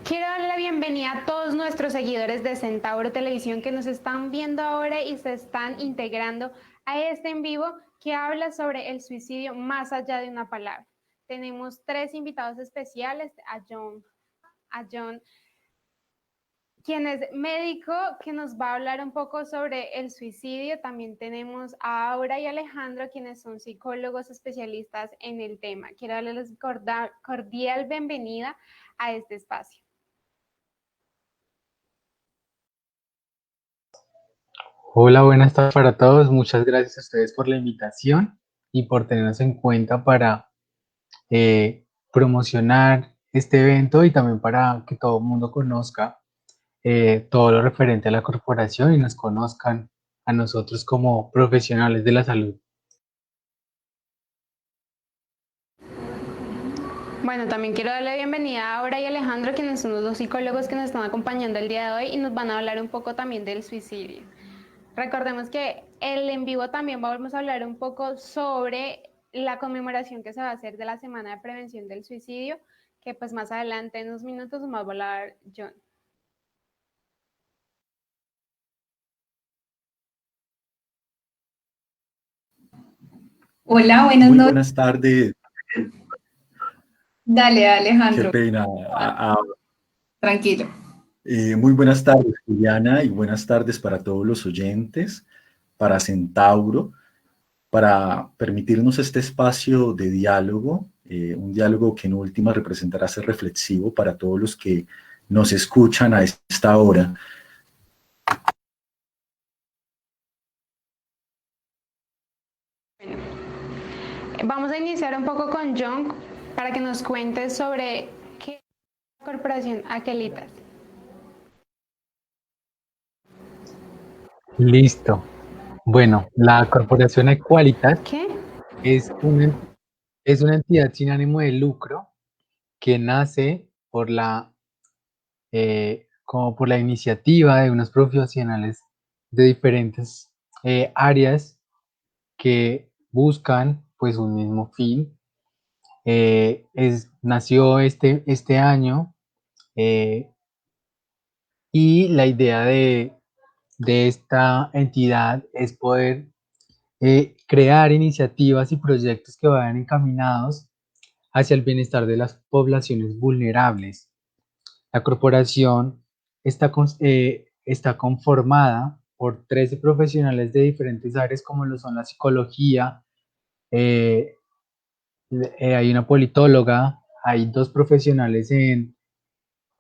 Quiero darle la bienvenida a todos nuestros seguidores de Centauro Televisión que nos están viendo ahora y se están integrando a este en vivo que habla sobre el suicidio más allá de una palabra. Tenemos tres invitados especiales, a John, quien es médico, que nos va a hablar un poco sobre el suicidio. También tenemos a Aura y Alejandro, quienes son psicólogos especialistas en el tema. Quiero darles cordial bienvenida a este espacio. Hola, buenas tardes para todos. Muchas gracias a ustedes por la invitación y por tenernos en cuenta para promocionar este evento y también para que todo el mundo conozca todo lo referente a la corporación y nos conozcan a nosotros como profesionales de la salud. Bueno, también quiero darle la bienvenida a Aura y Alejandro, quienes son los dos psicólogos que nos están acompañando el día de hoy y nos van a hablar un poco también del suicidio. Recordemos que el en vivo también vamos a hablar un poco sobre la conmemoración que se va a hacer de la Semana de Prevención del Suicidio, que pues más adelante en unos minutos nos va a hablar John. Hola, buenas Muy noches. buenas tardes. Dale, Qué Alejandro, pena. tranquilo. Muy buenas tardes, Juliana, y buenas tardes para todos los oyentes, para Centauro, para permitirnos este espacio de diálogo, un diálogo que en última representará ser reflexivo para todos los que nos escuchan a esta hora. Bueno, vamos a iniciar un poco con John para que nos cuente sobre qué es la corporación Aquelitas. Listo. Bueno, la Corporación Equalitas ¿Qué? es una entidad sin ánimo de lucro que nace como por la iniciativa de unos profesionales de diferentes áreas que buscan pues un mismo fin. Nació este año, eh, y la idea de esta entidad es poder crear iniciativas y proyectos que vayan encaminados hacia el bienestar de las poblaciones vulnerables. La corporación está conformada por 13 profesionales de diferentes áreas como lo son la psicología, eh, hay una politóloga, hay dos profesionales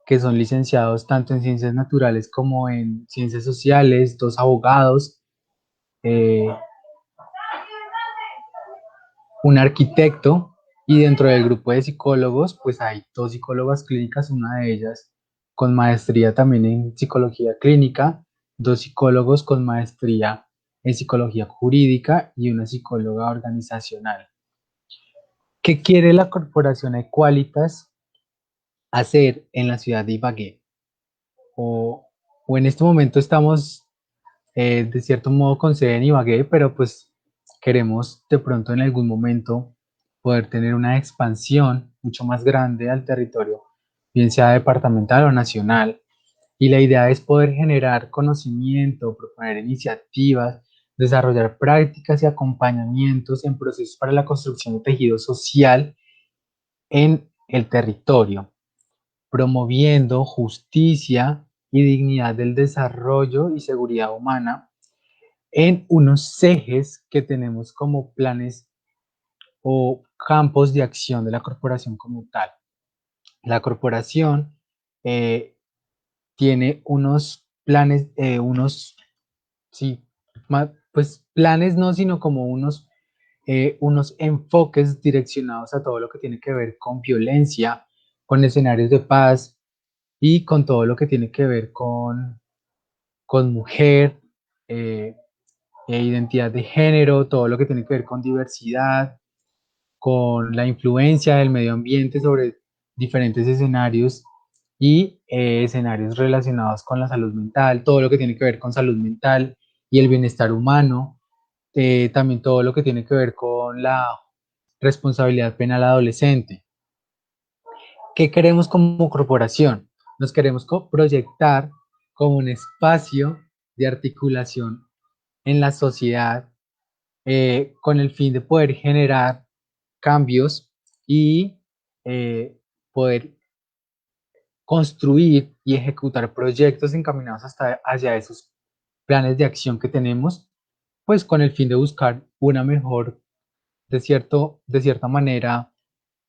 que son licenciados tanto en ciencias naturales como en ciencias sociales, dos abogados, eh, un arquitecto, y dentro del grupo de psicólogos pues hay dos psicólogas clínicas, una de ellas con maestría también en psicología clínica, dos psicólogos con maestría en psicología jurídica y una psicóloga organizacional. ¿Qué quiere la corporación Equalitas hacer en la ciudad de Ibagué? O, o en este momento estamos de cierto modo con sede en Ibagué, pero pues queremos de pronto en algún momento poder tener una expansión mucho más grande al territorio, bien sea departamental o nacional. Y la idea es poder generar conocimiento, proponer iniciativas, desarrollar prácticas y acompañamientos en procesos para la construcción de tejido social en el territorio, promoviendo justicia y dignidad del desarrollo y seguridad humana en unos ejes que tenemos como planes o campos de acción de la corporación como tal. La corporación eh, tiene unos planes, sí, pues planes no, sino como unos enfoques direccionados a todo lo que tiene que ver con violencia, con escenarios de paz y con todo lo que tiene que ver con mujer, eh, identidad de género, todo lo que tiene que ver con diversidad, con la influencia del medio ambiente sobre diferentes escenarios y escenarios relacionados con la salud mental, todo lo que tiene que ver con salud mental y el bienestar humano, también todo lo que tiene que ver con la responsabilidad penal adolescente. ¿Qué queremos como corporación? nos queremos proyectar como un espacio de articulación en la sociedad con el fin de poder generar cambios y poder construir y ejecutar proyectos encaminados hasta hacia esos planes de acción que tenemos, pues con el fin de buscar una mejor, de cierta manera,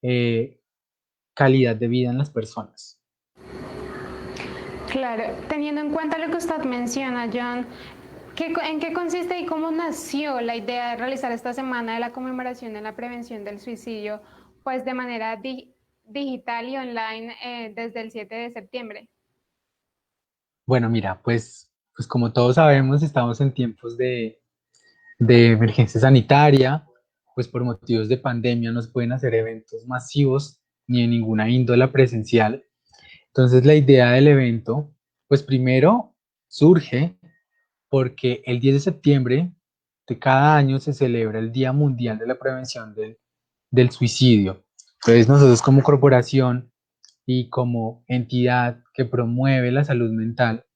eh, calidad de vida en las personas. Claro, teniendo en cuenta lo que usted menciona, John, ¿en qué consiste y cómo nació la idea de realizar esta semana de la conmemoración de la prevención del suicidio, pues de manera digital y online desde el 7 de septiembre? Bueno, mira, pues como todos sabemos, estamos en tiempos de emergencia sanitaria, pues por motivos de pandemia no se pueden hacer eventos masivos ni de ninguna índole presencial. Entonces la idea del evento, pues primero surge porque el 10 de septiembre de cada año se celebra el Día Mundial de la Prevención del Suicidio. Entonces nosotros como corporación y como entidad que promueve la salud mental,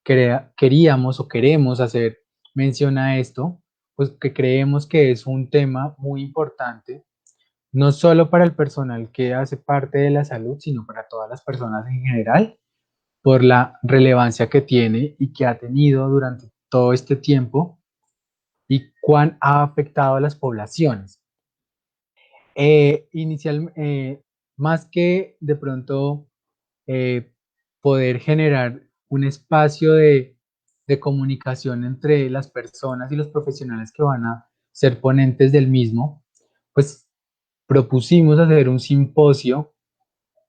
queríamos o queremos hacer mención a esto, pues que creemos que es un tema muy importante, no solo para el personal que hace parte de la salud, sino para todas las personas en general, por la relevancia que tiene y que ha tenido durante todo este tiempo y cuán ha afectado a las poblaciones. Más que de pronto eh, poder generar un espacio de comunicación entre las personas y los profesionales que van a ser ponentes del mismo, pues propusimos hacer un simposio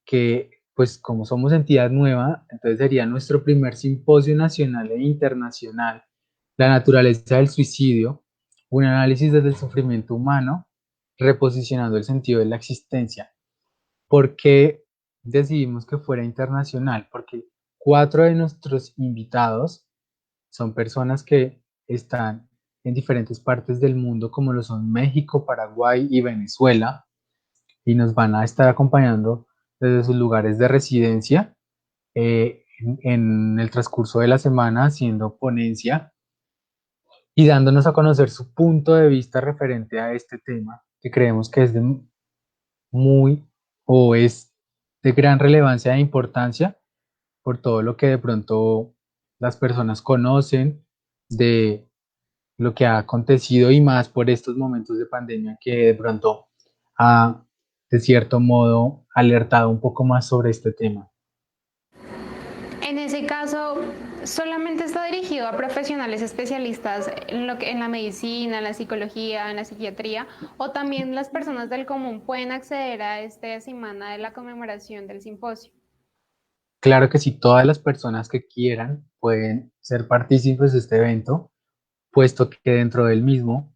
que, pues como somos entidad nueva, entonces sería nuestro primer simposio nacional e internacional, la naturaleza del suicidio, un análisis desde el sufrimiento humano, reposicionando el sentido de la existencia. ¿Por qué decidimos que fuera internacional? Porque 4 de nuestros invitados son personas que están en diferentes partes del mundo, como lo son México, Paraguay y Venezuela, y nos van a estar acompañando desde sus lugares de residencia en el transcurso de la semana, haciendo ponencia y dándonos a conocer su punto de vista referente a este tema, que creemos que es de muy o es de gran relevancia e importancia por todo lo que de pronto las personas conocen de lo que ha acontecido y más por estos momentos de pandemia que de pronto ha, de cierto modo, alertado un poco más sobre este tema. En ese caso, ¿solamente está dirigido a profesionales especialistas en la medicina, en la psicología, en la psiquiatría, o también las personas del común pueden acceder a esta semana de la conmemoración del simposio? Claro que sí, todas las personas que quieran pueden ser partícipes de este evento, puesto que dentro del mismo,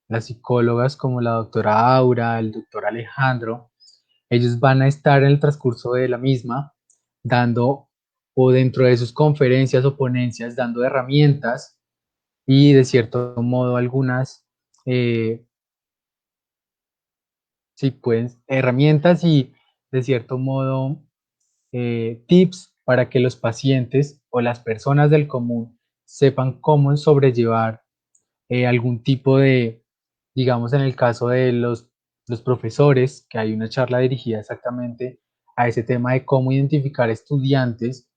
las psicólogas como la doctora Aura, el doctor Alejandro, ellos van a estar en el transcurso de la misma dando o dentro de sus conferencias o ponencias dando herramientas y de cierto modo algunas, eh, sí, pues herramientas y de cierto modo tips para que los pacientes o las personas del común sepan cómo sobrellevar algún tipo de, digamos en el caso de los profesores, que hay una charla dirigida exactamente a ese tema de cómo identificar estudiantes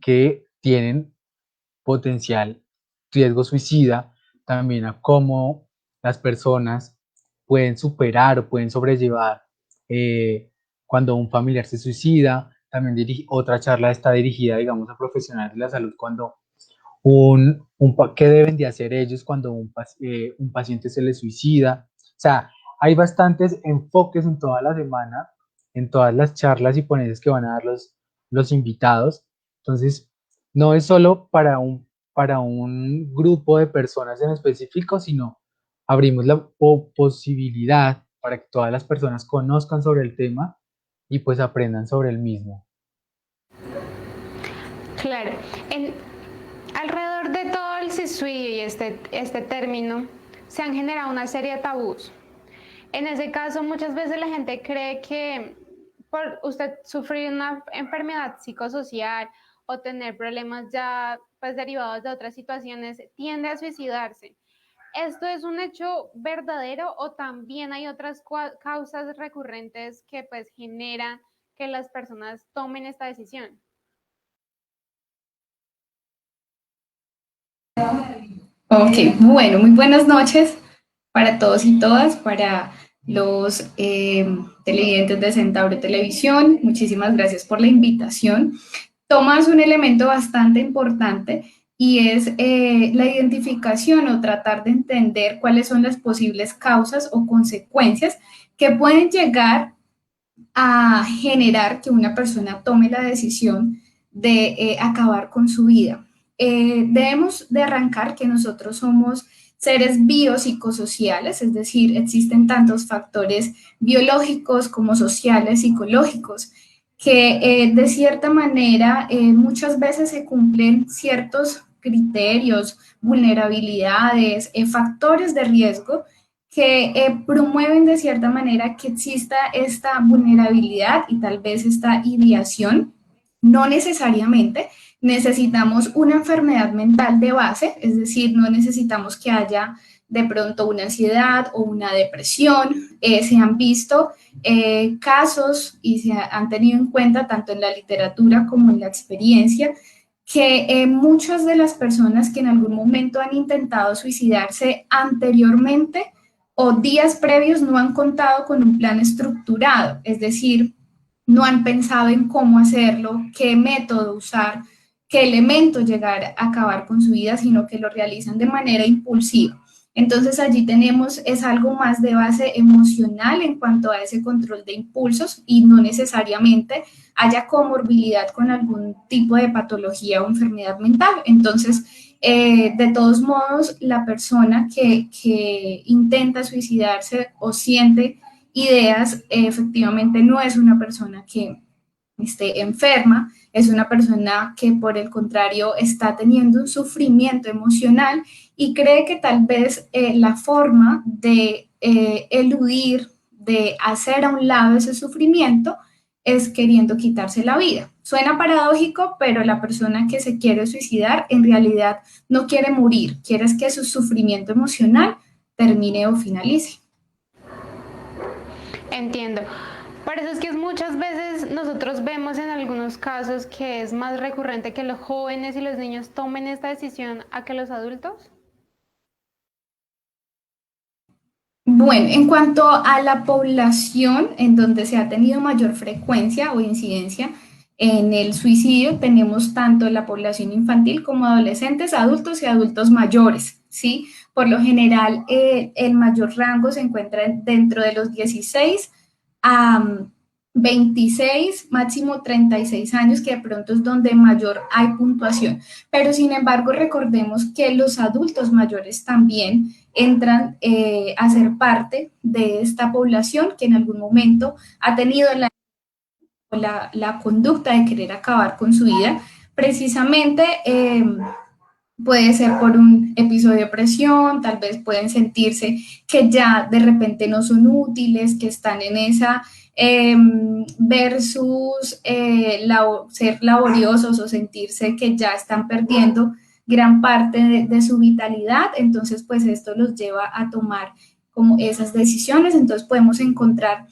que tienen potencial riesgo suicida, también a cómo las personas pueden superar o pueden sobrellevar cuando un familiar se suicida. También otra charla está dirigida, digamos, a profesionales de la salud cuando qué deben de hacer ellos cuando un paciente se le suicida. O sea, hay bastantes enfoques en toda la semana, en todas las charlas y ponencias que van a dar los invitados. Entonces, no es solo para un grupo de personas en específico, sino abrimos la posibilidad para que todas las personas conozcan sobre el tema y pues aprendan sobre el mismo. Claro. En, Alrededor de todo el suicidio y este término, se han generado una serie de tabús. En ese caso, muchas veces la gente cree que por usted sufrir una enfermedad psicosocial o tener problemas ya pues derivados de otras situaciones, tiende a suicidarse. ¿Esto es un hecho verdadero o también hay otras causas recurrentes que pues generan que las personas tomen esta decisión? Ok, bueno, muy buenas noches para todos y todas, para los televidentes de Centauro Televisión. Muchísimas gracias por la invitación. Tomas un elemento bastante importante y es la identificación o tratar de entender cuáles son las posibles causas o consecuencias que pueden llegar a generar que una persona tome la decisión de acabar con su vida. Debemos de arrancar que nosotros somos seres biopsicosociales, es decir, existen tantos factores biológicos como sociales, psicológicos, que de cierta manera muchas veces se cumplen ciertos criterios, vulnerabilidades, factores de riesgo que promueven de cierta manera que exista esta vulnerabilidad y tal vez esta ideación. No necesariamente necesitamos una enfermedad mental de base, es decir, no necesitamos que haya de pronto una ansiedad o una depresión. Se han visto casos y se han tenido en cuenta tanto en la literatura como en la experiencia que muchas de las personas que en algún momento han intentado suicidarse anteriormente o días previos no han contado con un plan estructurado, es decir, no han pensado en cómo hacerlo, qué método usar, qué elemento llegar a acabar con su vida, sino que lo realizan de manera impulsiva. Entonces allí tenemos, es algo más de base emocional en cuanto a ese control de impulsos y no necesariamente haya comorbilidad con algún tipo de patología o enfermedad mental. Entonces, de todos modos, la persona que intenta suicidarse o siente ideas, efectivamente no es una persona que esté enferma, es una persona que por el contrario está teniendo un sufrimiento emocional y cree que tal vez la forma de eludir, de hacer a un lado ese sufrimiento, es queriendo quitarse la vida. Suena paradójico, pero la persona que se quiere suicidar en realidad no quiere morir, quiere que su sufrimiento emocional termine o finalice. Entiendo. Por eso es que muchas veces nosotros vemos en algunos casos que es más recurrente que los jóvenes y los niños tomen esta decisión a que los adultos. Bueno, en cuanto a la población en donde se ha tenido mayor frecuencia o incidencia en el suicidio, tenemos tanto la población infantil como adolescentes, adultos y adultos mayores, ¿sí? Por lo general, el mayor rango se encuentra dentro de los 16 a 26, máximo 36 años, que de pronto es donde mayor hay puntuación. Pero sin embargo, recordemos que los adultos mayores también entran a ser parte de esta población que en algún momento ha tenido la conducta de querer acabar con su vida, precisamente puede ser por un episodio de depresión, tal vez pueden sentirse que ya de repente no son útiles, que están en esa versus ser laboriosos o sentirse que ya están perdiendo gran parte de su vitalidad, entonces pues esto los lleva a tomar como esas decisiones, entonces podemos encontrar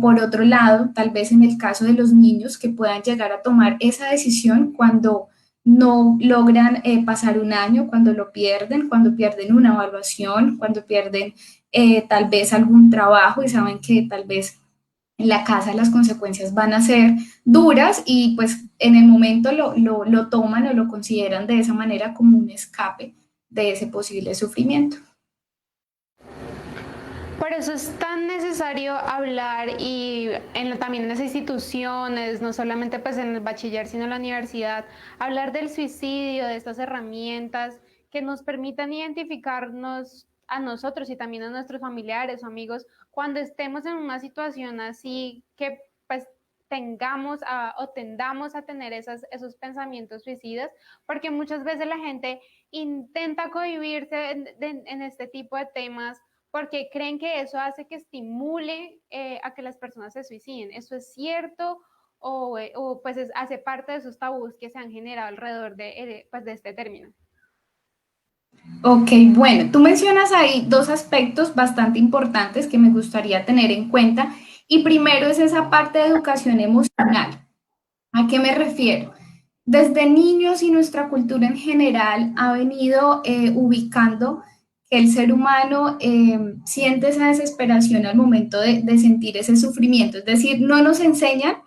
por otro lado, tal vez en el caso de los niños que puedan llegar a tomar esa decisión cuando no logran pasar un año, cuando pierden una evaluación, cuando pierden tal vez algún trabajo y saben que tal vez en la casa las consecuencias van a ser duras y pues en el momento lo toman o lo consideran de esa manera como un escape de ese posible sufrimiento. Por eso es tan necesario hablar y también en las instituciones, no solamente pues en el bachiller, sino en la universidad, hablar del suicidio, de estas herramientas que nos permitan identificarnos a nosotros y también a nuestros familiares o amigos cuando estemos en una situación así que pues tengamos o tendamos a tener esos pensamientos suicidas, porque muchas veces la gente intenta cohibirse en este tipo de temas porque creen que eso hace que estimule a que las personas se suiciden. ¿Eso es cierto? O pues hace parte de esos tabús que se han generado alrededor pues de este término. Ok, bueno, tú mencionas ahí dos aspectos bastante importantes que me gustaría tener en cuenta. Y primero es esa parte de educación emocional. ¿A qué me refiero? Desde niños y nuestra cultura en general ha venido ubicando que el ser humano siente esa desesperación al momento de sentir ese sufrimiento. Es decir, no nos enseñan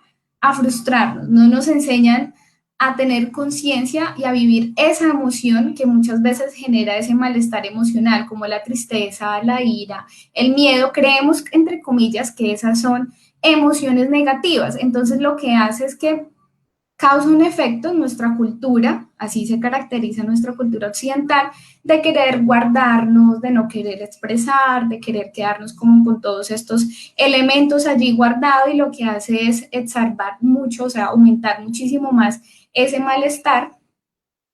a frustrarnos, no nos enseñan a tener conciencia y a vivir esa emoción que muchas veces genera ese malestar emocional, como la tristeza, la ira, el miedo. Creemos, entre comillas, que esas son emociones negativas. Entonces, lo que hace es que causa un efecto en nuestra cultura, así se caracteriza nuestra cultura occidental, de querer guardarnos, de no querer expresar, de querer quedarnos como con todos estos elementos allí guardados, y lo que hace es exacerbar mucho, o sea, aumentar muchísimo más ese malestar.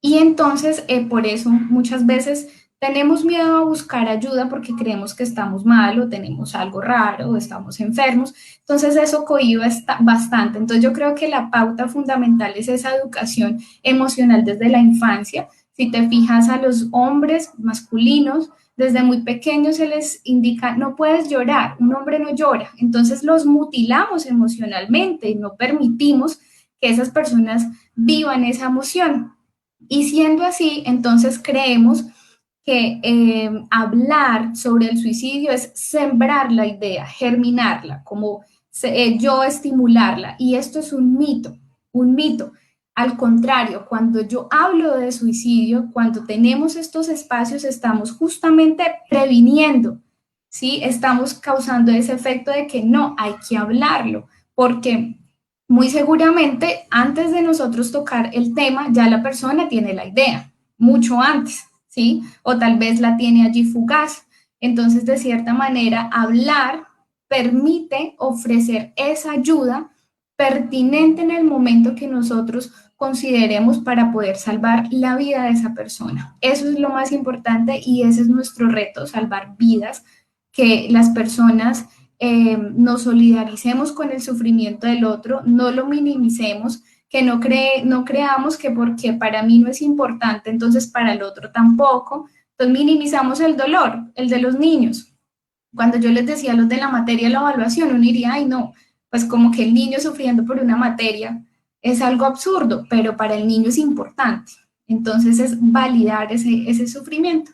Y entonces, por eso muchas veces tenemos miedo a buscar ayuda porque creemos que estamos mal o tenemos algo raro o estamos enfermos. Entonces eso cohíbe bastante. Entonces yo creo que la pauta fundamental es esa educación emocional desde la infancia. Si te fijas a los hombres masculinos, desde muy pequeños se les indica, no puedes llorar, un hombre no llora. Entonces los mutilamos emocionalmente y no permitimos que esas personas vivan esa emoción. Y siendo así, entonces creemos que hablar sobre el suicidio es sembrar la idea, germinarla, como yo estimularla. Y esto es un mito, un mito. Al contrario, cuando yo hablo de suicidio, cuando tenemos estos espacios, estamos justamente previniendo, ¿sí? Estamos causando ese efecto de que no, hay que hablarlo, porque muy seguramente antes de nosotros tocar el tema, ya la persona tiene la idea, mucho antes, ¿sí? O tal vez la tiene allí fugaz. Entonces, de cierta manera, hablar permite ofrecer esa ayuda pertinente en el momento que nosotros consideremos para poder salvar la vida de esa persona. Eso es lo más importante y ese es nuestro reto, salvar vidas, que las personas nos solidaricemos con el sufrimiento del otro, no lo minimicemos, que no creamos que porque para mí no es importante, entonces para el otro tampoco. Entonces minimizamos el dolor, el de los niños. Cuando yo les decía los de la materia de la evaluación, uno diría, ay no, pues como que el niño sufriendo por una materia es algo absurdo, pero para el niño es importante. Entonces es validar ese sufrimiento.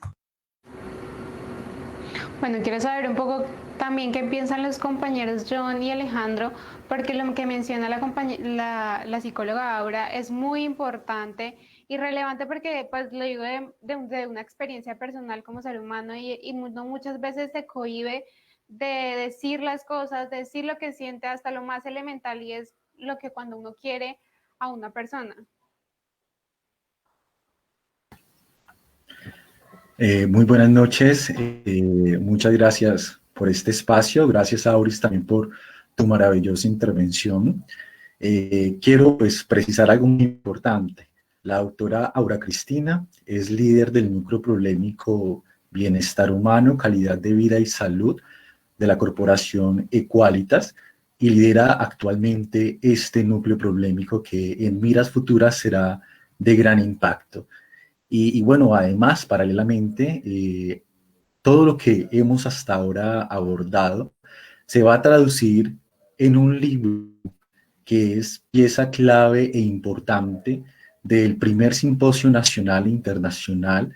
Bueno, quiero saber un poco también qué piensan los compañeros John y Alejandro, porque lo que menciona la psicóloga Aura es muy importante y relevante, porque pues lo digo de una experiencia personal como ser humano, y uno muchas veces se cohíbe de decir las cosas, de decir lo que siente hasta lo más elemental, y es lo que cuando uno quiere a una persona. Muy buenas noches, muchas gracias por este espacio, gracias Auris también por tu maravillosa intervención. Quiero pues precisar algo muy importante. La doctora Aura Cristina es líder del núcleo problemático Bienestar Humano, Calidad de Vida y Salud de la corporación Equalitas, y lidera actualmente este núcleo problemático que en miras futuras será de gran impacto. Y bueno, además, paralelamente, todo lo que hemos hasta ahora abordado se va a traducir en un libro que es pieza clave e importante del primer simposio nacional e internacional,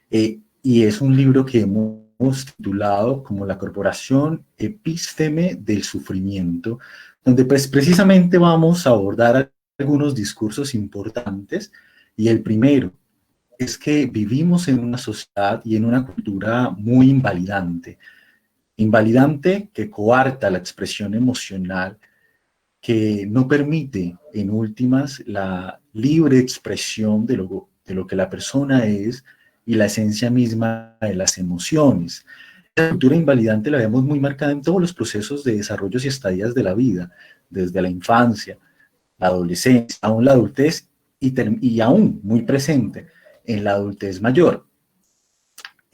y es un libro que hemos titulado como La Corporación Epísteme del Sufrimiento, donde pues precisamente vamos a abordar algunos discursos importantes, y el primero es que vivimos en una sociedad y en una cultura muy invalidante que coarta la expresión emocional, que no permite en últimas la libre expresión de lo que la persona es y la esencia misma de las emociones. La cultura invalidante la vemos muy marcada en todos los procesos de desarrollo y estadías de la vida, desde la infancia, la adolescencia, aún la adultez y aún muy presente en la adultez mayor.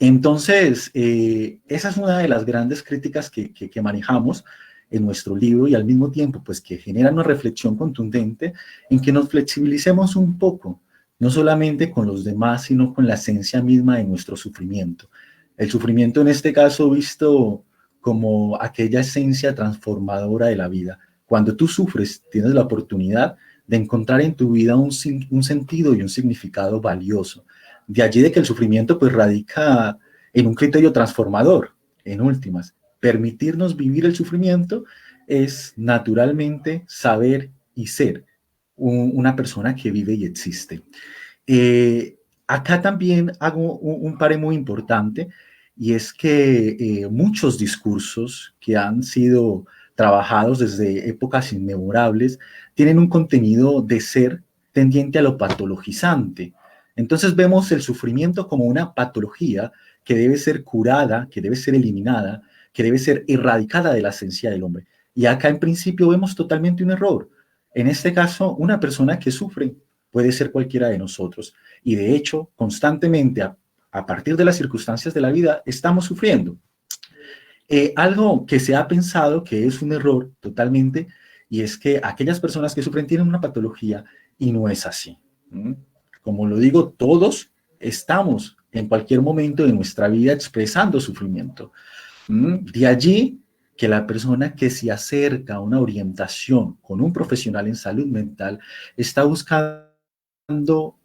Entonces, esa es una de las grandes críticas que manejamos en nuestro libro y al mismo tiempo, pues que genera una reflexión contundente en que nos flexibilicemos un poco, no solamente con los demás, sino con la esencia misma de nuestro sufrimiento. El sufrimiento en este caso visto como aquella esencia transformadora de la vida. Cuando tú sufres, tienes la oportunidad de encontrar en tu vida un sentido y un significado valioso. De allí de que el sufrimiento pues radica en un criterio transformador, en últimas. Permitirnos vivir el sufrimiento es naturalmente saber y ser una persona que vive y existe. Acá también hago un pare muy importante, y es que muchos discursos que han sido trabajados desde épocas inmemorables tienen un contenido de ser tendiente a lo patologizante. Entonces vemos el sufrimiento como una patología que debe ser curada, que debe ser eliminada, que debe ser erradicada de la esencia del hombre. Y acá en principio vemos totalmente un error. En este caso, una persona que sufre puede ser cualquiera de nosotros. Y de hecho, constantemente, a partir de las circunstancias de la vida, estamos sufriendo. Algo que se ha pensado que es un error totalmente, y es que aquellas personas que sufren tienen una patología, y no es así. Como lo digo, todos estamos en cualquier momento de nuestra vida expresando sufrimiento. De allí que la persona que se acerca a una orientación con un profesional en salud mental está buscando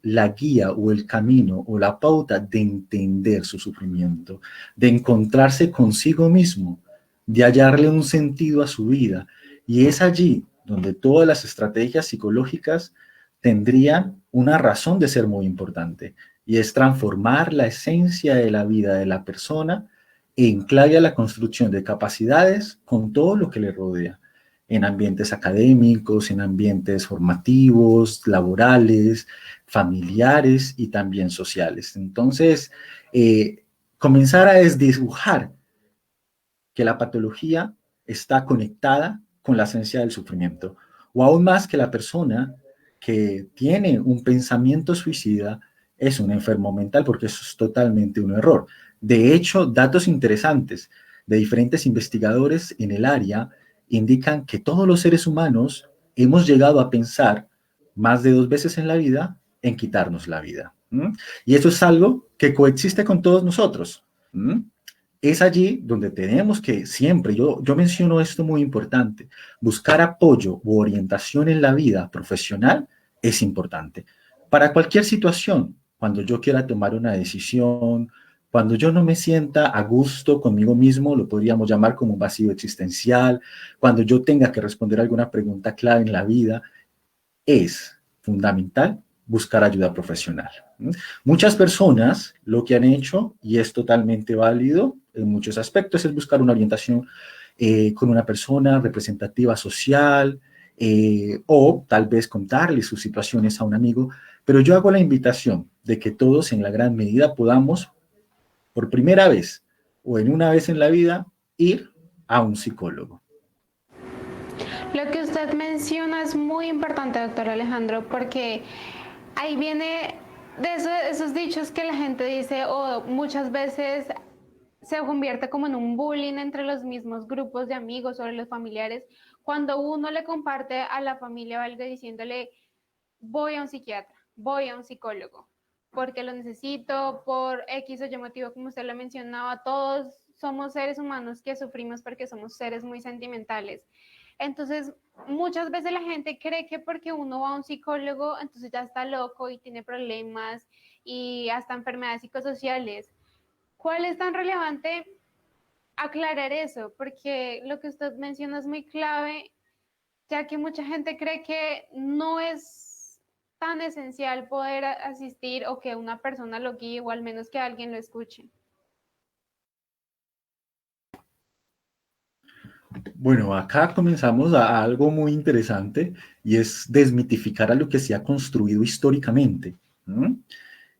la guía o el camino o la pauta de entender su sufrimiento, de encontrarse consigo mismo, de hallarle un sentido a su vida. Y es allí donde todas las estrategias psicológicas tendrían una razón de ser muy importante, y es transformar la esencia de la vida de la persona en clave a la construcción de capacidades con todo lo que le rodea, en ambientes académicos, en ambientes formativos, laborales, familiares y también sociales. Entonces, comenzar a desdibujar que la patología está conectada con la esencia del sufrimiento, o aún más que la persona que tiene un pensamiento suicida es un enfermo mental, porque eso es totalmente un error. De hecho, datos interesantes de diferentes investigadores en el área indican que todos los seres humanos hemos llegado a pensar más de 2 veces en la vida en quitarnos la vida. Y eso es algo que coexiste con todos nosotros. Es allí donde tenemos que siempre, yo menciono esto muy importante, buscar apoyo u orientación en la vida profesional es importante. Para cualquier situación, cuando yo quiera tomar una decisión, cuando yo no me sienta a gusto conmigo mismo, lo podríamos llamar como un vacío existencial, cuando yo tenga que responder alguna pregunta clave en la vida, es fundamental buscar ayuda profesional. Muchas personas lo que han hecho, y es totalmente válido en muchos aspectos, es buscar una orientación con una persona representativa social, o tal vez contarle sus situaciones a un amigo, pero yo hago la invitación de que todos en la gran medida podamos, por primera vez o en una vez en la vida, ir a un psicólogo. Lo que usted menciona es muy importante, doctor Alejandro, porque ahí viene de esos dichos que la gente dice, o muchas veces se convierte como en un bullying entre los mismos grupos de amigos o de los familiares, cuando uno le comparte a la familia o algo diciéndole, voy a un psiquiatra, voy a un psicólogo, porque lo necesito, por X o Y motivo, como usted lo mencionaba, todos somos seres humanos que sufrimos porque somos seres muy sentimentales. Entonces, muchas veces la gente cree que porque uno va a un psicólogo, entonces ya está loco y tiene problemas y hasta enfermedades psicosociales. ¿Cuál es tan relevante aclarar eso? Porque lo que usted menciona es muy clave, ya que mucha gente cree que no es tan esencial poder asistir o que una persona lo guíe o al menos que alguien lo escuche. Bueno, acá comenzamos a algo muy interesante, y es desmitificar a lo que se ha construido históricamente.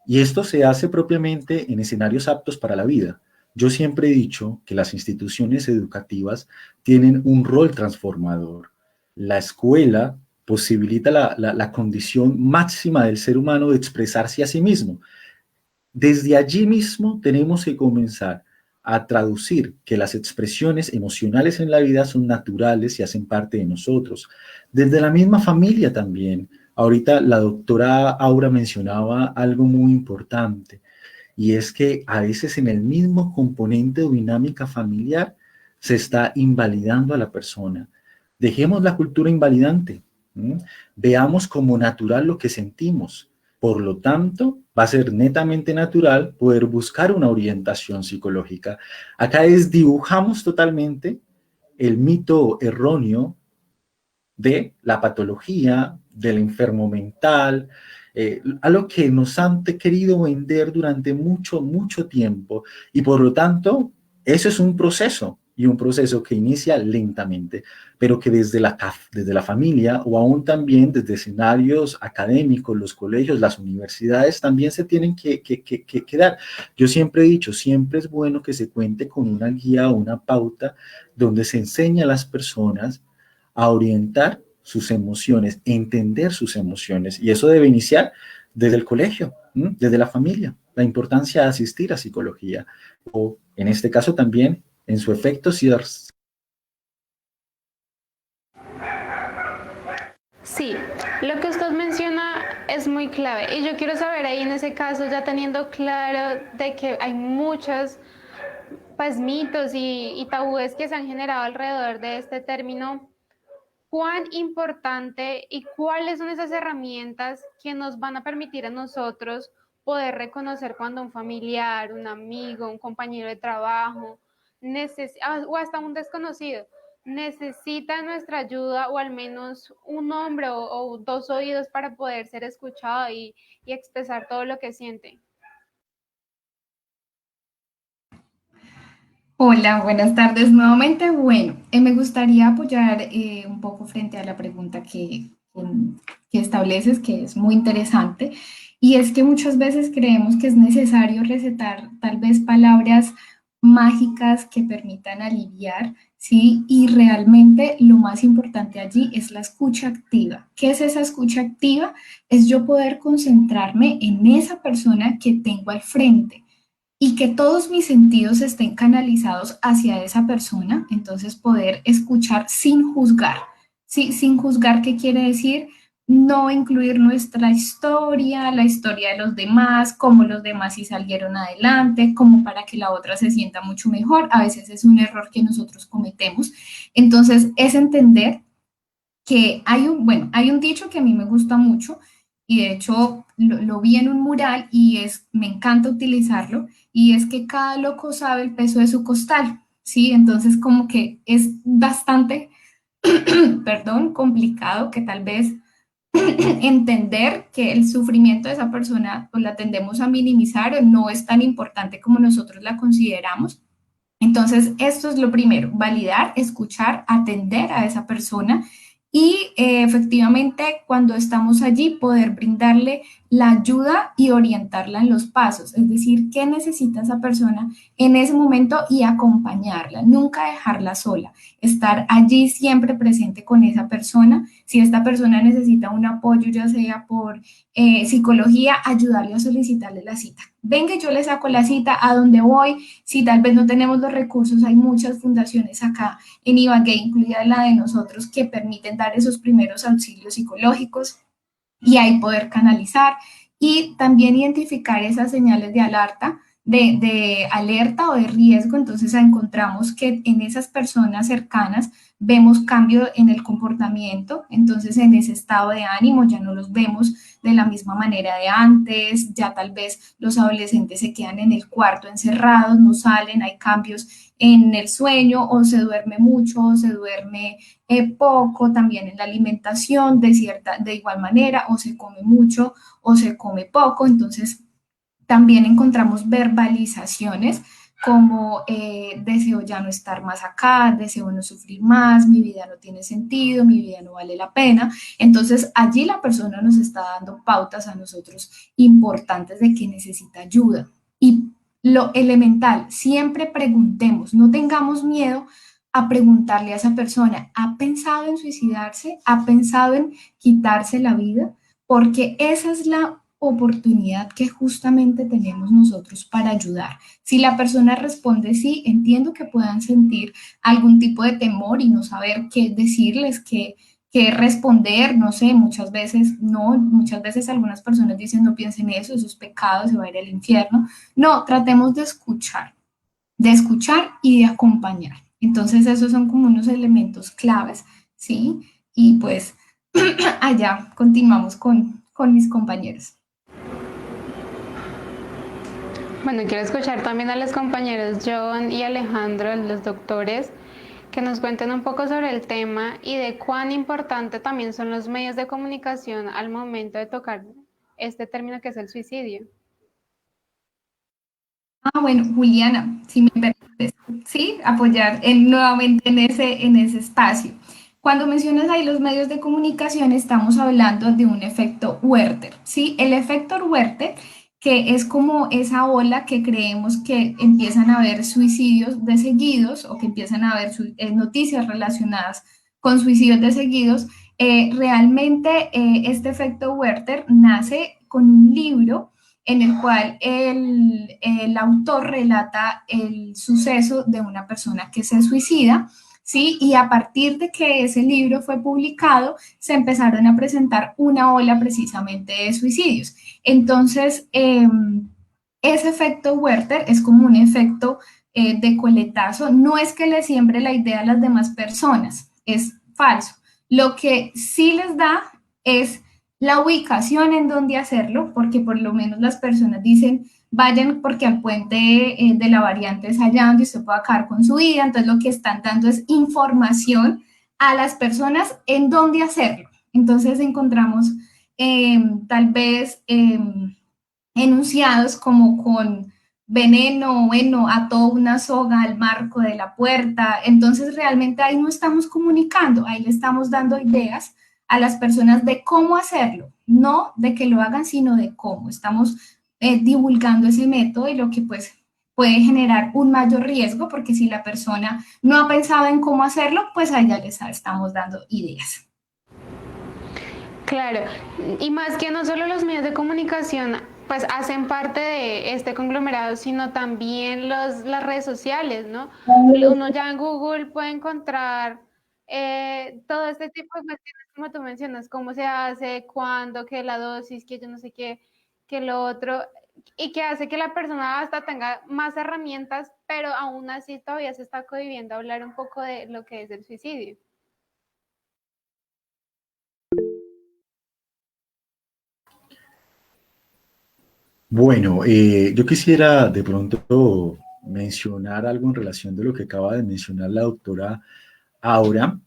Y esto se hace propiamente en escenarios aptos para la vida. Yo siempre he dicho que las instituciones educativas tienen un rol transformador. La escuela posibilita la condición máxima del ser humano de expresarse a sí mismo. desde allí mismo tenemos que comenzar a traducir que las expresiones emocionales en la vida son naturales y hacen parte de nosotros. Desde la misma familia también. Ahorita la doctora Aura mencionaba algo muy importante, y es que a veces en el mismo componente o dinámica familiar se está invalidando a la persona. Dejemos la cultura invalidante. ¿Mm? Veamos como natural lo que sentimos. Por lo tanto, va a ser netamente natural poder buscar una orientación psicológica. Acá desdibujamos totalmente el mito erróneo de la patología, del enfermo mental, a lo que nos han querido vender durante mucho, mucho tiempo. Y por lo tanto, eso es un proceso, y un proceso que inicia lentamente, pero que desde la familia, o aún también desde escenarios académicos, los colegios, las universidades, también se tienen que dar. Yo siempre he dicho, siempre es bueno que se cuente con una guía o una pauta donde se enseña a las personas a orientar sus emociones, entender sus emociones, y eso debe iniciar desde el colegio, desde la familia, la importancia de asistir a psicología, o en este caso también, en su efecto, si Sí, lo que usted menciona es muy clave y yo quiero saber ahí en ese caso, ya teniendo claro de que hay muchos pues mitos y tabúes que se han generado alrededor de este término, ¿cuán importante y cuáles son esas herramientas que nos van a permitir a nosotros poder reconocer cuando un familiar, un amigo, un compañero de trabajo o hasta un desconocido necesita nuestra ayuda o al menos un hombro o dos oídos para poder ser escuchado y expresar todo lo que siente? Hola, buenas tardes nuevamente. Bueno, me gustaría apoyar un poco frente a la pregunta que estableces, que es muy interesante, y es que muchas veces creemos que es necesario recetar tal vez palabras mágicas que permitan aliviar, ¿sí? Y realmente lo más importante allí es la escucha activa. ¿Qué es esa escucha activa? Es yo poder concentrarme en esa persona que tengo al frente y que todos mis sentidos estén canalizados hacia esa persona, entonces poder escuchar sin juzgar, ¿sí? Sin juzgar, ¿qué quiere decir? No incluir nuestra historia, la historia de los demás, cómo los demás sí salieron adelante, como para que la otra se sienta mucho mejor. A veces es un error que nosotros cometemos. Entonces, es entender que hay un dicho que a mí me gusta mucho y de hecho lo vi en un mural y me encanta utilizarlo, y es que cada loco sabe el peso de su costal, ¿sí? Entonces como que es bastante, perdón, complicado que tal vez entender que el sufrimiento de esa persona pues la tendemos a minimizar o no es tan importante como nosotros la consideramos. Entonces, esto es lo primero, validar, escuchar, atender a esa persona y efectivamente cuando estamos allí poder brindarle la ayuda y orientarla en los pasos, es decir, qué necesita esa persona en ese momento y acompañarla, nunca dejarla sola, estar allí siempre presente con esa persona. Si esta persona necesita un apoyo, ya sea por psicología, ayudarle a solicitarle la cita. Venga, yo le saco la cita a donde voy. Si tal vez no tenemos los recursos, hay muchas fundaciones acá en Ibagué, incluida la de nosotros, que permiten dar esos primeros auxilios psicológicos y ahí poder canalizar y también identificar esas señales de alerta, de alerta o de riesgo. Entonces encontramos que en esas personas cercanas vemos cambio en el comportamiento, entonces en ese estado de ánimo ya no los vemos de la misma manera de antes, ya tal vez los adolescentes se quedan en el cuarto encerrados, no salen, hay cambios en el sueño o se duerme mucho o se duerme poco, también en la alimentación de igual manera, o se come mucho o se come poco. Entonces también encontramos verbalizaciones como deseo ya no estar más acá, deseo no sufrir más, mi vida no tiene sentido, mi vida no vale la pena. Entonces allí la persona nos está dando pautas a nosotros importantes de que necesita ayuda. Y lo elemental, siempre preguntemos, no tengamos miedo a preguntarle a esa persona, ¿ha pensado en suicidarse? ¿Ha pensado en quitarse la vida? Porque esa es oportunidad que justamente tenemos nosotros para ayudar. Si la persona responde sí, entiendo que puedan sentir algún tipo de temor y no saber qué decirles, qué responder, no sé, muchas veces no, muchas veces algunas personas dicen no piensen eso es pecado, se va a ir al infierno. No, tratemos de escuchar y de acompañar. Entonces esos son como unos elementos claves, ¿sí? Y pues allá continuamos con mis compañeros. Bueno, quiero escuchar también a los compañeros John y Alejandro, los doctores, que nos cuenten un poco sobre el tema y de cuán importante también son los medios de comunicación al momento de tocar este término que es el suicidio. Bueno, Juliana, si me permites, sí, apoyar nuevamente en ese espacio. Cuando mencionas ahí los medios de comunicación, estamos hablando de un efecto Werther, ¿sí? El efecto Werther, que es como esa ola que creemos que empiezan a haber suicidios de seguidos o que empiezan a haber noticias relacionadas con suicidios de seguidos, realmente este efecto Werther nace con un libro en el cual el autor relata el suceso de una persona que se suicida, ¿sí? Y a partir de que ese libro fue publicado, se empezaron a presentar una ola precisamente de suicidios. Entonces, ese efecto Werther es como un efecto de coletazo. No es que le siembre la idea a las demás personas, es falso. Lo que sí les da es la ubicación en donde hacerlo, porque por lo menos las personas dicen, vayan porque al puente de la variante es allá donde usted puede acabar con su vida, entonces lo que están dando es información a las personas en dónde hacerlo. Entonces encontramos tal vez enunciados como con veneno, bueno, ató una soga al marco de la puerta, entonces realmente ahí no estamos comunicando, ahí le estamos dando ideas a las personas de cómo hacerlo, no de que lo hagan, sino de cómo. Estamos divulgando ese método y lo que pues puede generar un mayor riesgo, porque si la persona no ha pensado en cómo hacerlo, pues a ella les estamos dando ideas. Claro, y más que no solo los medios de comunicación pues hacen parte de este conglomerado, sino también las redes sociales, ¿no? Uno ya en Google puede encontrar todo este tipo de cuestiones, como tú mencionas, cómo se hace, cuándo, qué la dosis, que yo no sé qué, que lo otro, y que hace que la persona hasta tenga más herramientas, pero aún así todavía se está cohibiendo hablar un poco de lo que es el suicidio. Bueno, yo quisiera de pronto mencionar algo en relación de lo que acaba de mencionar la doctora Aura,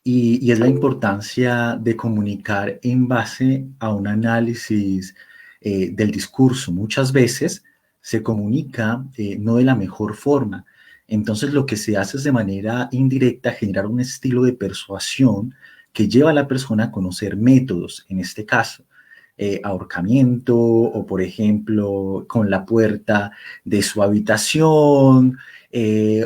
y es la importancia de comunicar en base a un análisis del discurso. Muchas veces se comunica no de la mejor forma. Entonces lo que se hace es de manera indirecta generar un estilo de persuasión que lleva a la persona a conocer métodos, en este caso ahorcamiento o, por ejemplo, con la puerta de su habitación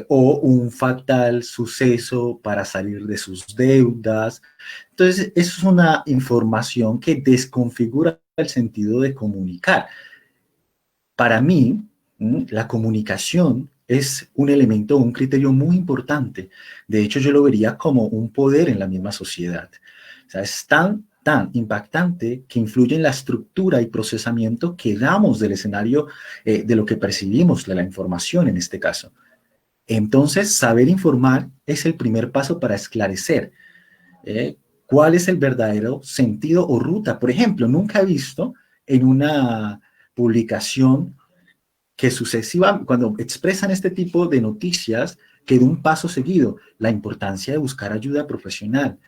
o un fatal suceso para salir de sus deudas. Entonces, eso es una información que desconfigura el sentido de comunicar. Para mí, la comunicación es un elemento, un criterio muy importante. De hecho, yo lo vería como un poder en la misma sociedad. O sea, es tan impactante que influye en la estructura y procesamiento que damos del escenario, de lo que percibimos, de la información en este caso. Entonces, saber informar es el primer paso para esclarecer cuál es el verdadero sentido o ruta. Por ejemplo, nunca he visto en una publicación que cuando expresan este tipo de noticias, que de un paso seguido, la importancia de buscar ayuda profesional.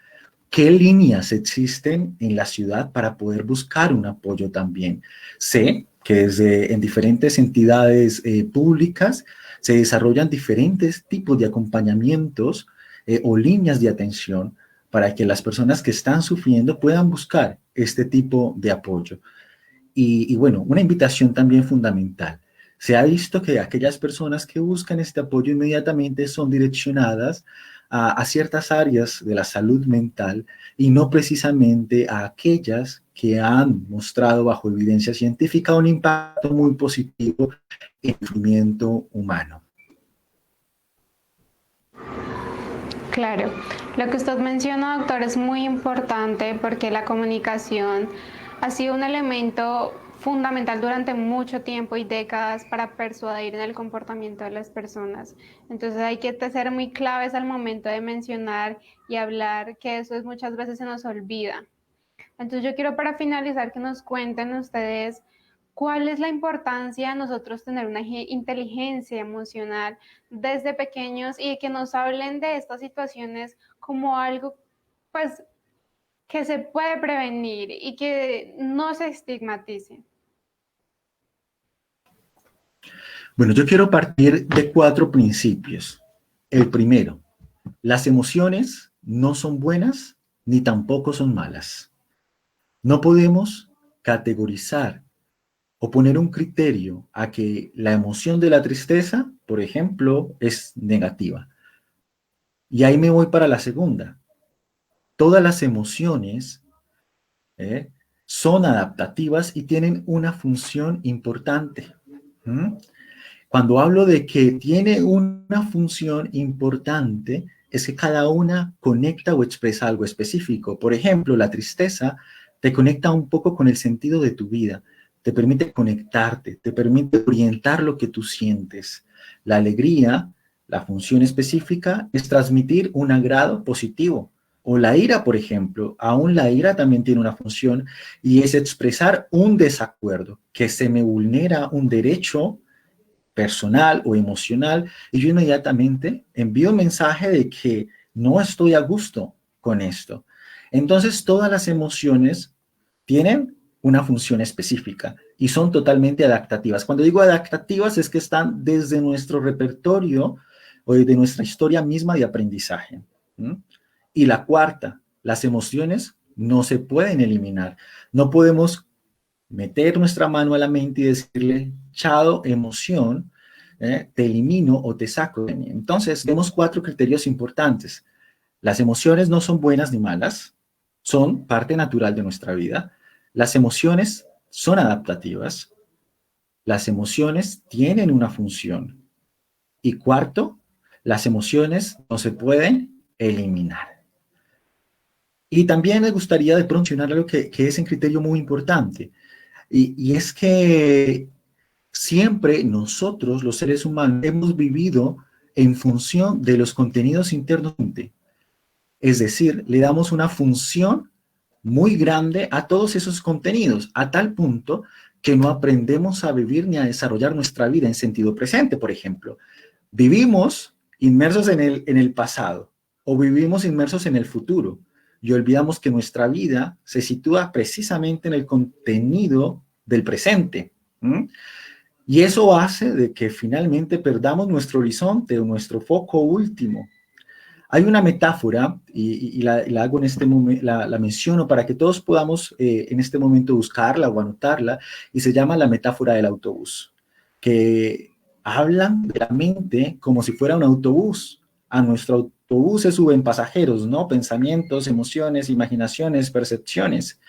¿Qué líneas existen en la ciudad para poder buscar un apoyo también? Sé que en diferentes entidades públicas se desarrollan diferentes tipos de acompañamientos o líneas de atención para que las personas que están sufriendo puedan buscar este tipo de apoyo. Y bueno, una invitación también fundamental. Se ha visto que aquellas personas que buscan este apoyo inmediatamente son direccionadas a ciertas áreas de la salud mental y no precisamente a aquellas que han mostrado bajo evidencia científica un impacto muy positivo en el sufrimiento humano. Claro, lo que usted menciona, doctor, es muy importante porque la comunicación ha sido un elemento fundamental durante mucho tiempo y décadas para persuadir en el comportamiento de las personas. Entonces hay que ser muy claves al momento de mencionar y hablar, que eso es muchas veces se nos olvida. Entonces yo quiero para finalizar que nos cuenten ustedes cuál es la importancia de nosotros tener una inteligencia emocional desde pequeños y que nos hablen de estas situaciones como algo pues que se puede prevenir y que no se estigmatice. Bueno, yo quiero partir de 4 principios. El primero, las emociones no son buenas ni tampoco son malas. No podemos categorizar o poner un criterio a que la emoción de la tristeza, por ejemplo, es negativa. Y ahí me voy para la segunda. Todas las emociones ¿eh? son adaptativas y tienen una función importante. ¿Mm? Cuando hablo de que tiene una función importante, es que cada una conecta o expresa algo específico. Por ejemplo, la tristeza te conecta un poco con el sentido de tu vida, te permite conectarte, te permite orientar lo que tú sientes. La alegría, la función específica, es transmitir un agrado positivo. O la ira, por ejemplo, aún la ira también tiene una función y es expresar un desacuerdo, que se me vulnera un derecho personal o emocional, y yo inmediatamente envío un mensaje de que no estoy a gusto con esto. Entonces, todas las emociones tienen una función específica y son totalmente adaptativas. Cuando digo adaptativas es que están desde nuestro repertorio o desde nuestra historia misma de aprendizaje. ¿Mm? Y la cuarta, las emociones no se pueden eliminar. No podemos meter nuestra mano a la mente y decirle, chao, emoción, te elimino o te saco de mí. Entonces, vemos 4 criterios importantes. Las emociones no son buenas ni malas, son parte natural de nuestra vida. Las emociones son adaptativas. Las emociones tienen una función. Y cuarto, las emociones no se pueden eliminar. Y también me gustaría de pronto mencionar algo que es un criterio muy importante. Y es que siempre nosotros, los seres humanos, hemos vivido en función de los contenidos internos. Es decir, le damos una función muy grande a todos esos contenidos, a tal punto que no aprendemos a vivir ni a desarrollar nuestra vida en sentido presente, por ejemplo. Vivimos inmersos en el pasado o vivimos inmersos en el futuro y olvidamos que nuestra vida se sitúa precisamente en el contenido del presente. ¿Mm? Y eso hace de que finalmente perdamos nuestro horizonte o nuestro foco último. Hay una metáfora, y la hago en este momento, la menciono para que todos podamos en este momento buscarla o anotarla, y se llama la metáfora del autobús, que hablan de la mente como si fuera un autobús. A nuestro autobús se suben pasajeros, ¿no? Pensamientos, emociones, imaginaciones, percepciones.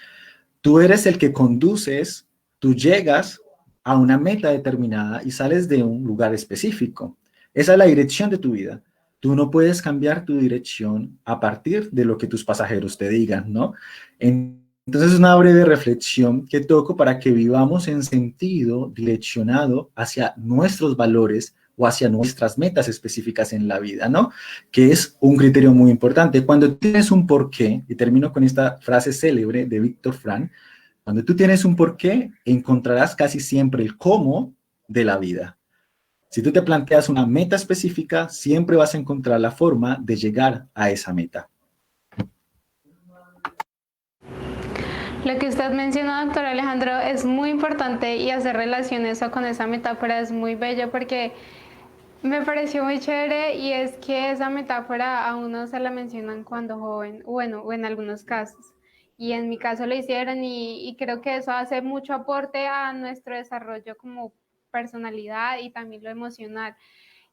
Tú eres el que conduces, tú llegas a una meta determinada y sales de un lugar específico. Esa es la dirección de tu vida. Tú no puedes cambiar tu dirección a partir de lo que tus pasajeros te digan, ¿no? Entonces es una breve reflexión que toco para que vivamos en sentido direccionado hacia nuestros valores o hacia nuestras metas específicas en la vida, ¿no? Que es un criterio muy importante. Cuando tienes un porqué, y termino con esta frase célebre de Víctor Frank, cuando tú tienes un porqué, encontrarás casi siempre el cómo de la vida. Si tú te planteas una meta específica, siempre vas a encontrar la forma de llegar a esa meta. Lo que usted menciona, doctor Alejandro, es muy importante y hacer relación eso con esa metáfora es muy bello porque me pareció muy chévere y es que esa metáfora a uno se la mencionan cuando joven, bueno, o en algunos casos. Y en mi caso lo hicieron y creo que eso hace mucho aporte a nuestro desarrollo como personalidad y también lo emocional.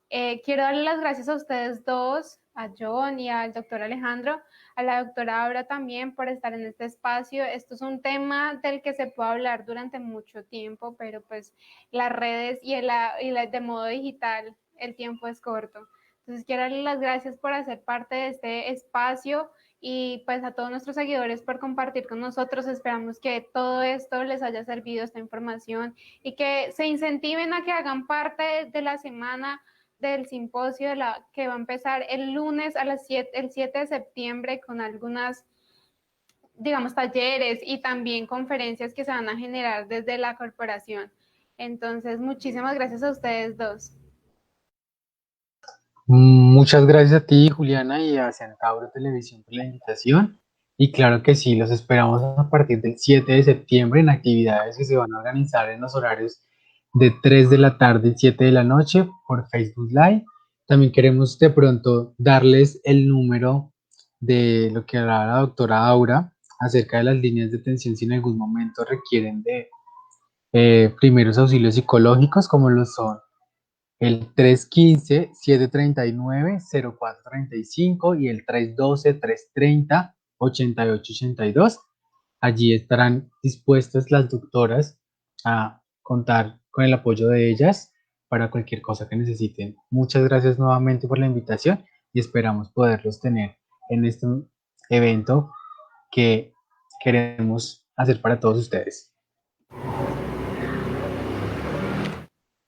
Quiero darle las gracias a ustedes dos, a John y al doctor Alejandro, a la doctora Aura también por estar en este espacio. Esto es un tema del que se puede hablar durante mucho tiempo, pero pues las redes y de modo digital el tiempo es corto. Entonces quiero darle las gracias por hacer parte de este espacio y pues a todos nuestros seguidores por compartir con nosotros. Esperamos que todo esto les haya servido, esta información, y que se incentiven a que hagan parte de la semana del simposio que va a empezar el lunes a las 7, el 7 de septiembre, con algunas, digamos, talleres y también conferencias que se van a generar desde la corporación. Entonces, muchísimas gracias a ustedes dos. Muchas gracias a ti, Juliana, y a Centauro Televisión por la invitación. Y claro que sí, los esperamos a partir del 7 de septiembre en actividades que se van a organizar en los horarios de 3 de la tarde y 7 de la noche por Facebook Live. También queremos de pronto darles el número de lo que hablaba la doctora Aura acerca de las líneas de atención si en algún momento requieren de primeros auxilios psicológicos, como lo son el 315-739-0435 y el 312-330-8882. Allí estarán dispuestas las doctoras a contar con el apoyo de ellas para cualquier cosa que necesiten. Muchas gracias nuevamente por la invitación y esperamos poderlos tener en este evento que queremos hacer para todos ustedes.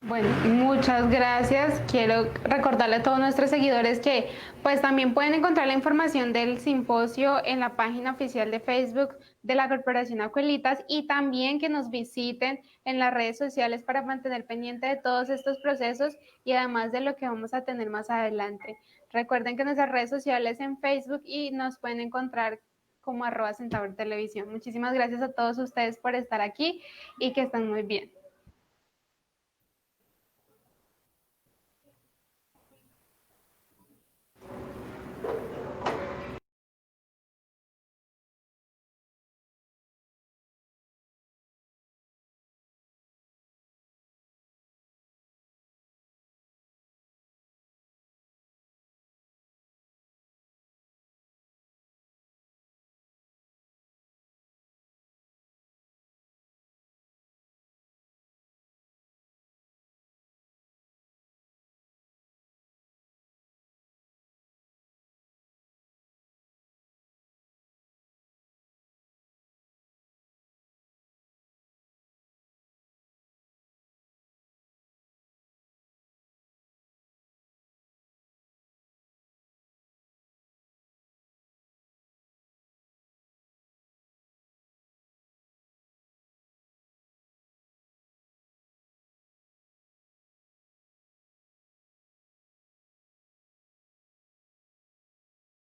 Bueno, muchas gracias. Quiero recordarle a todos nuestros seguidores que pues también pueden encontrar la información del simposio en la página oficial de Facebook de la Corporación Acuelitas, y también que nos visiten en las redes sociales para mantener pendiente de todos estos procesos y además de lo que vamos a tener más adelante. Recuerden que nuestras redes sociales en Facebook y nos pueden encontrar como @Centauro Televisión. Muchísimas gracias a todos ustedes por estar aquí y que estén muy bien.